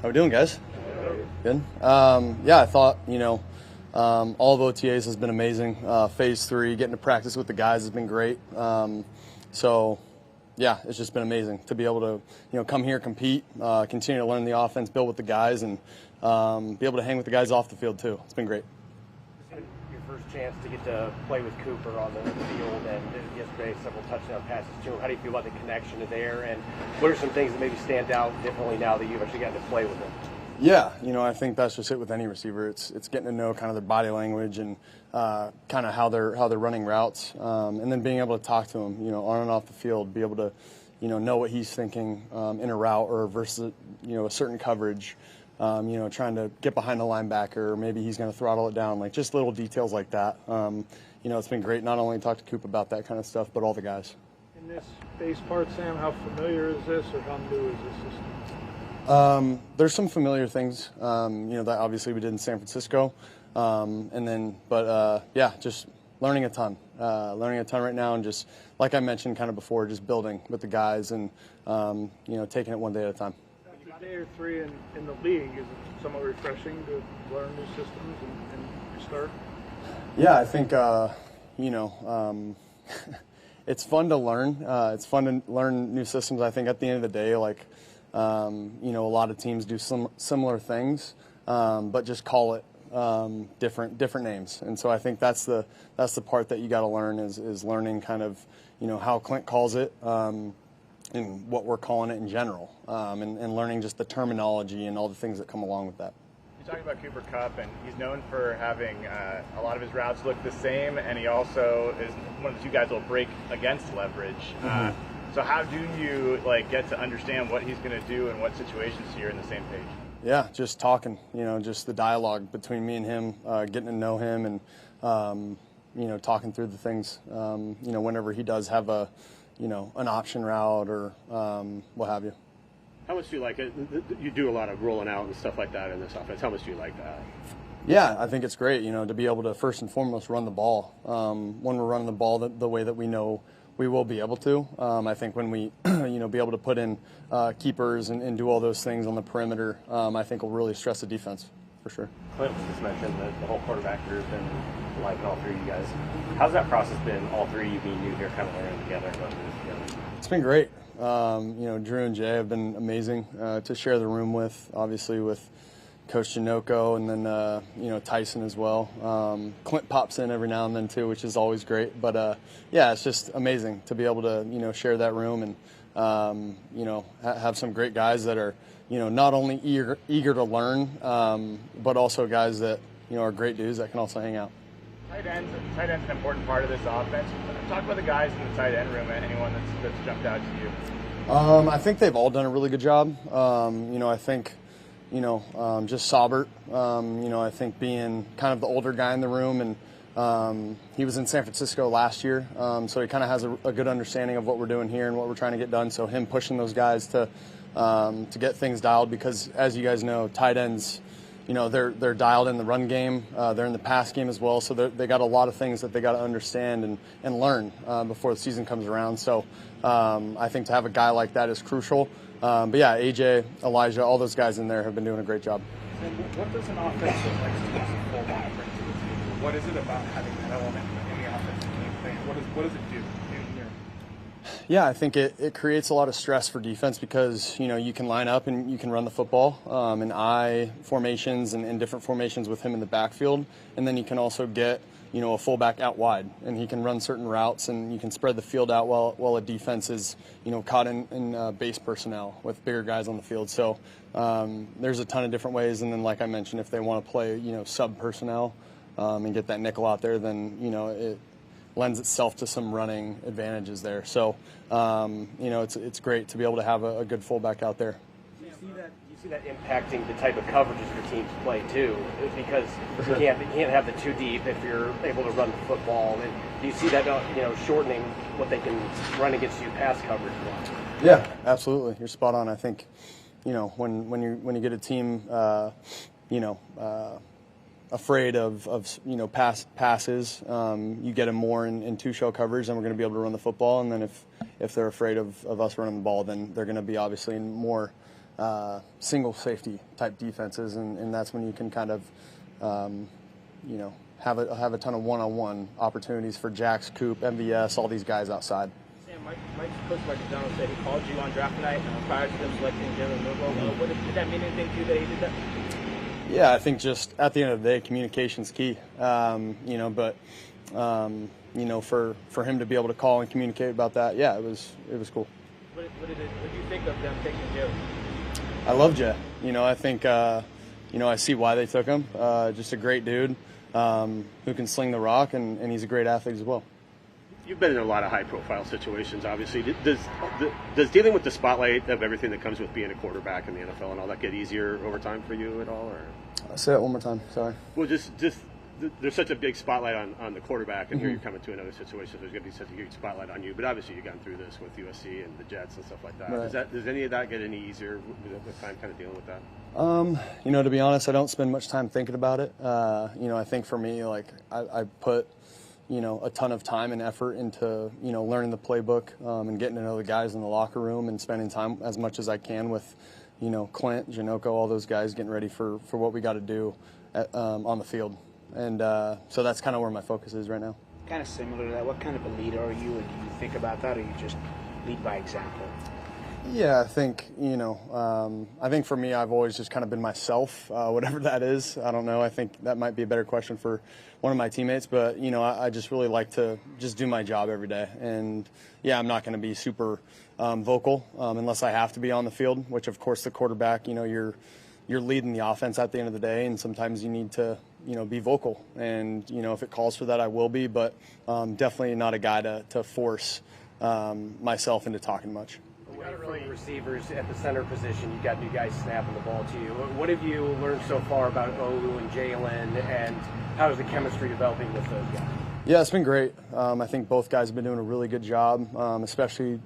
How we doing, guys? Good. Yeah, I thought, all of OTAs has been amazing. Phase 3, getting to practice with the guys has been great. Yeah, it's just been amazing to be able to, come here, compete, continue to learn the offense, build with the guys, and be able to hang with the guys off the field, too. It's been great. Your first chance to get to play with Cooper on the field, and yesterday several touchdown passes too. How do you feel about the connection there, and what are some things that maybe stand out differently now that you've actually gotten to play with him? Yeah, I think that's just it with any receiver. It's getting to know kind of their body language and kind of how they're running routes, and then being able to talk to him, on and off the field, be able to, know what he's thinking in a route or versus, a certain coverage. Trying to get behind the linebacker, or maybe he's going to throttle it down, like just little details like that. It's been great not only to talk to Coop about that kind of stuff, but all the guys. In this base part, Sam, how familiar is this, or how new is this system? There's some familiar things, that obviously we did in San Francisco, yeah, just learning a ton right now, and just like I mentioned kind of before, just building with the guys and taking it one day at a time. After a day or three in the league, is it somewhat refreshing to learn new systems and restart? Yeah, I think it's fun to learn. It's fun to learn new systems. I think at the end of the day, a lot of teams do some similar things, but just call it different names. And so I think that's the part that you got to learn is learning kind of how Klint calls it and what we're calling it in general, and learning just the terminology and all the things that come along with that. You talk about Cooper Kupp, and he's known for having a lot of his routes look the same, and he also is one of the two guys that will break against leverage. So how do you get to understand what he's going to do and what situations so you're in the same page? Yeah, just talking, just the dialogue between me and him, getting to know him, and talking through the things, whenever he does have an option route or what have you. How much do you like it? You do a lot of rolling out and stuff like that in this offense. How much do you like that? Yeah, I think it's great, to be able to first and foremost run the ball. When we're running the ball the way that we know we will be able to. I think when we, be able to put in keepers and do all those things on the perimeter, I think will really stress the defense, for sure. Klint just mentioned that the whole quarterback group and liking all three of you guys. How's that process been, all three of you being new here, kind of learning together and going through this together? It's been great. Drew and Jay have been amazing to share the room with, obviously with Coach Janoko, and then, Tyson as well. Klint pops in every now and then, too, which is always great. But, yeah, it's just amazing to be able to, share that room and, have some great guys that are, not only eager to learn, but also guys that, are great dudes that can also hang out. Tight end's an important part of this offense. Talk about the guys in the tight end room and anyone that's jumped out to you. I think they've all done a really good job. I think just Saubert, I think being kind of the older guy in the room, and he was in San Francisco last year, so he kind of has a good understanding of what we're doing here and what we're trying to get done. So him pushing those guys to get things dialed, because as you guys know, tight ends, they're dialed in the run game, they're in the pass game as well, so they got a lot of things that they got to understand and learn before the season comes around. So I think to have a guy like that is crucial. But yeah, AJ, Elijah, all those guys in there have been doing a great job. And what does an offense look like as a fullback bring to the table? What is it about having that element in the offensive game plan? What does it do in here? Yeah, I think it creates a lot of stress for defense, because you can line up and you can run the football in I formations and different formations with him in the backfield, and then you can also get a fullback out wide, and he can run certain routes, and you can spread the field out while a defense is caught in base personnel with bigger guys on the field. So there's a ton of different ways, and then like I mentioned, if they want to play sub personnel and get that nickel out there, then it lends itself to some running advantages there. So it's great to be able to have a good fullback out there. Do you see that impacting the type of coverages your teams play too? Because you can't have the two deep if you're able to run the football. And do you see that shortening what they can run against you pass coverage wise? Yeah, absolutely. You're spot on. I think when you get a team afraid of passes, you get them more in two-show coverage, then we're going to be able to run the football. And then if they're afraid of us running the ball, then they're going to be obviously in more single safety type defenses, and that's when you can kind of, have a ton of one-on-one opportunities for Jax, Coop, MVS, all these guys outside. Sam, Coach Mike McDonald said he called you on draft night prior to them selecting Jalen Milroe. Did that mean anything to you that he did that? Yeah, I think just at the end of the day, communication's key. For him to be able to call and communicate about that, yeah, it was cool. What did you think of them taking Jalen? I love Jay. I think I see why they took him. Just a great dude who can sling the rock, and he's a great athlete as well. You've been in a lot of high-profile situations, obviously. Does dealing with the spotlight of everything that comes with being a quarterback in the NFL and all that get easier over time for you at all? Or? Say that one more time. Sorry. Well, just there's such a big spotlight on the quarterback, and here you're coming to another situation. There's going to be such a huge spotlight on you. But obviously, you've gone through this with USC and the Jets and stuff like that. Right. Does any of that get any easier with time kind of dealing with that? To be honest, I don't spend much time thinking about it. I think for me, like I put a ton of time and effort into learning the playbook and getting to know the guys in the locker room and spending time as much as I can with Klint, Janoko, all those guys, getting ready for what we got to do on the field. And so that's kind of where my focus is right now. Kind of similar to that. What kind of a leader are you, and do you think about that, or you just lead by example? Yeah, I think I think for me, I've always just kind of been myself, whatever that is. I don't know. I think that might be a better question for one of my teammates, but I just really like to just do my job every day. And yeah, I'm not going to be super vocal unless I have to be on the field. Which, of course, the quarterback, you're leading the offense at the end of the day, and sometimes you need to be vocal. And if it calls for that, I will be. But definitely not a guy to force myself into talking much. Away from the receivers at the center position, you've got new guys snapping the ball to you. What have you learned so far about Olu and Jalen, and how is the chemistry developing with those guys? Yeah, it's been great. I think both guys have been doing a really good job, especially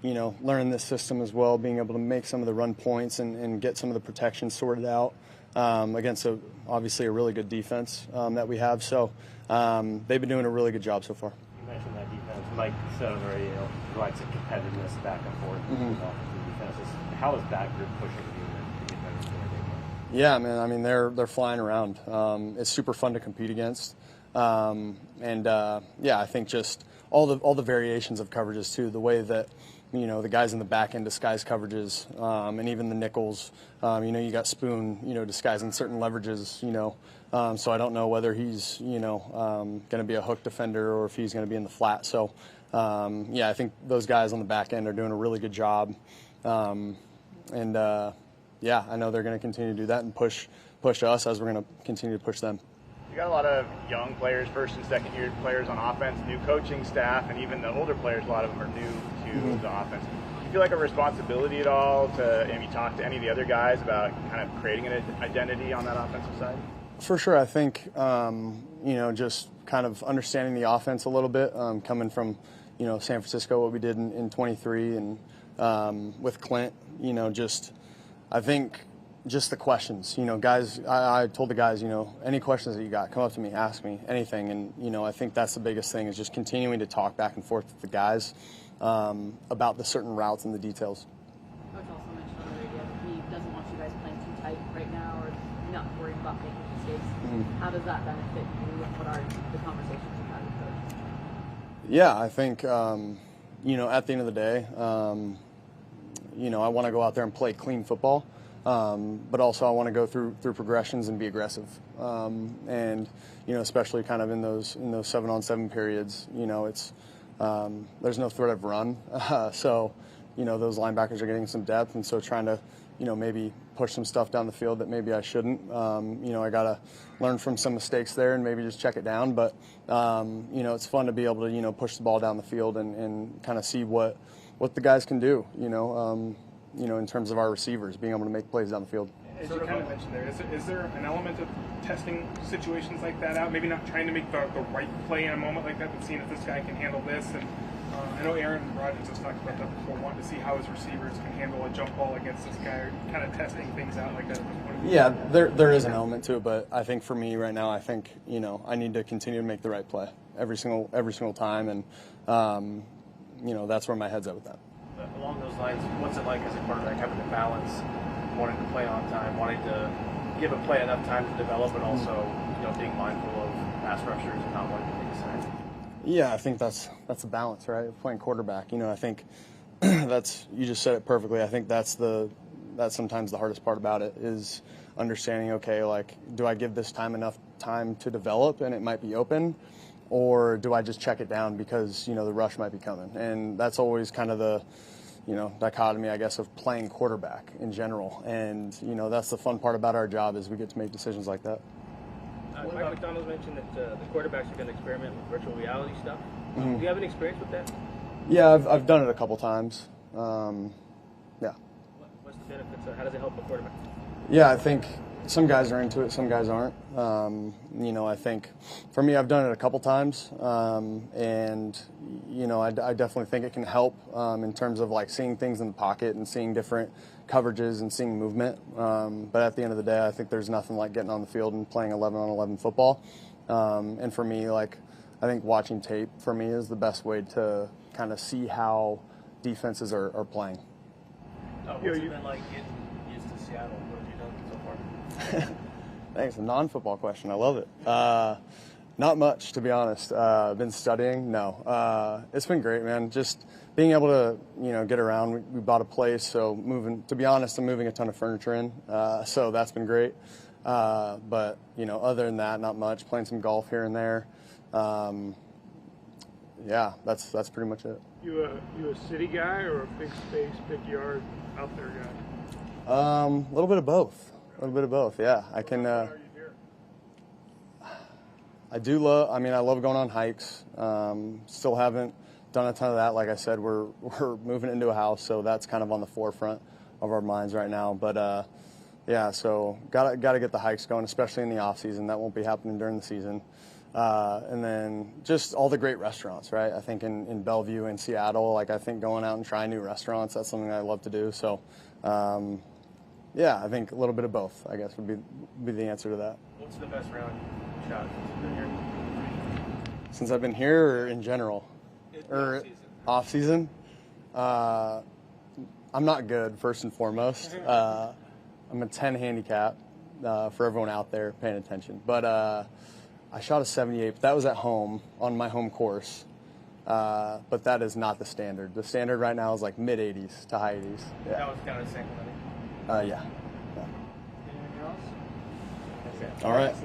learning this system as well, being able to make some of the run points and get some of the protection sorted out against obviously a really good defense that we have. So they've been doing a really good job so far. You mentioned that defense. Mike said already, provides some competitiveness back and forth between offensive defenses. How is that group pushing you to get better for the game? Yeah, man. I mean, they're flying around. It's super fun to compete against, I think just all the variations of coverages too. The way that the guys in the back end disguise coverages, and even the nickels. You got Spoon, disguising certain leverages. So I don't know whether he's going to be a hook defender or if he's going to be in the flat. So I think those guys on the back end are doing a really good job. I know they're going to continue to do that and push us as we're going to continue to push them. You got a lot of young players, first and second year players on offense, new coaching staff, and even the older players, a lot of them are new to the offense. Do you feel like a responsibility at all to maybe talk to any of the other guys about kind of creating an identity on that offensive side? For sure. I think, just kind of understanding the offense a little bit, coming from, San Francisco, what we did in 23 and with Klint, I think just the questions, guys, I told the guys, any questions that you got, come up to me, ask me anything. And, I think that's the biggest thing is just continuing to talk back and forth with the guys about the certain routes and the details. Coach also mentioned on the radio that he doesn't want you guys playing too tight right now or not worrying about making mistakes. How does that benefit you, and what are the conversations you've had with coach? Yeah, I think, at the end of the day, I want to go out there and play clean football. But also I want to go through progressions and be aggressive. Especially kind of in those 7-on-7 periods, it's there's no threat of run. So, those linebackers are getting some depth, and so trying to, maybe push some stuff down the field that maybe I shouldn't. I got to learn from some mistakes there and maybe just check it down. But, it's fun to be able to, push the ball down the field and kind of see what the guys can do, in terms of our receivers, being able to make plays down the field. As you kind of mentioned there, is there an element of testing situations like that out? Maybe not trying to make the right play in a moment like that, but seeing if this guy can handle this. And I know Aaron Rodgers has talked about that before, wanting to see how his receivers can handle a jump ball against this guy, kind of testing things out like that. Yeah, there is an element to it, but I think for me right now, I think I need to continue to make the right play every single time, and that's where my head's at with that. Along those lines, what's it like as a quarterback having to balance wanting to play on time, wanting to give a play enough time to develop, but also being mindful of pass rushers and not wanting to take a sack? Yeah, I think that's a balance, right? Playing quarterback, I think you just said it perfectly. I think that's sometimes the hardest part about it is understanding, okay, like, do I give this time enough time to develop and it might be open, or do I just check it down because, the rush might be coming? And that's always kind of the, dichotomy, I guess, of playing quarterback in general. And, that's the fun part about our job is we get to make decisions like that. Mike McDonald mentioned that the quarterbacks are going to experiment with virtual reality stuff. Mm-hmm. Do you have any experience with that? Yeah, I've done it a couple times. Yeah. What's the benefits? How does it help a quarterback? Yeah, I think some guys are into it, some guys aren't. I think for me, I've done it a couple times, and I definitely think it can help in terms of like seeing things in the pocket and seeing different coverages and seeing movement. But at the end of the day, I think there's nothing like getting on the field and playing 11-on-11 football. And for me, like, I think watching tape for me is the best way to kind of see how defenses are playing. What's it been like getting used to Seattle? What have you done so far? Thanks. A non-football question. I love it. Not much, to be honest. Been studying. No. It's been great, man. Just being able to, get around. We bought a place, so to be honest, I'm moving a ton of furniture in. So that's been great. But, other than that, not much. Playing some golf here and there. Yeah, that's pretty much it. You a city guy or a big space, big yard, out there guy? A little bit of both. Yeah, I can. I do love. I love going on hikes. Still haven't done a ton of that. Like I said, we're moving into a house, so that's kind of on the forefront of our minds right now. But yeah, so gotta get the hikes going, especially in the off season. That won't be happening during the season. And then just all the great restaurants, right? I think in Bellevue and Seattle, like I think going out and trying new restaurants, that's something I love to do. So, yeah, I think a little bit of both, I guess, would be the answer to that. What's the best round shot since you've been here? Since I've been here or in general? Off season? I'm not good, first and foremost. I'm a 10 handicap for everyone out there paying attention. But I shot a 78, but that was at home on my home course. But that is not the standard. The standard right now is like mid-80s to high 80s. Yeah. That was kind of the same. Yeah. Anything else? All right.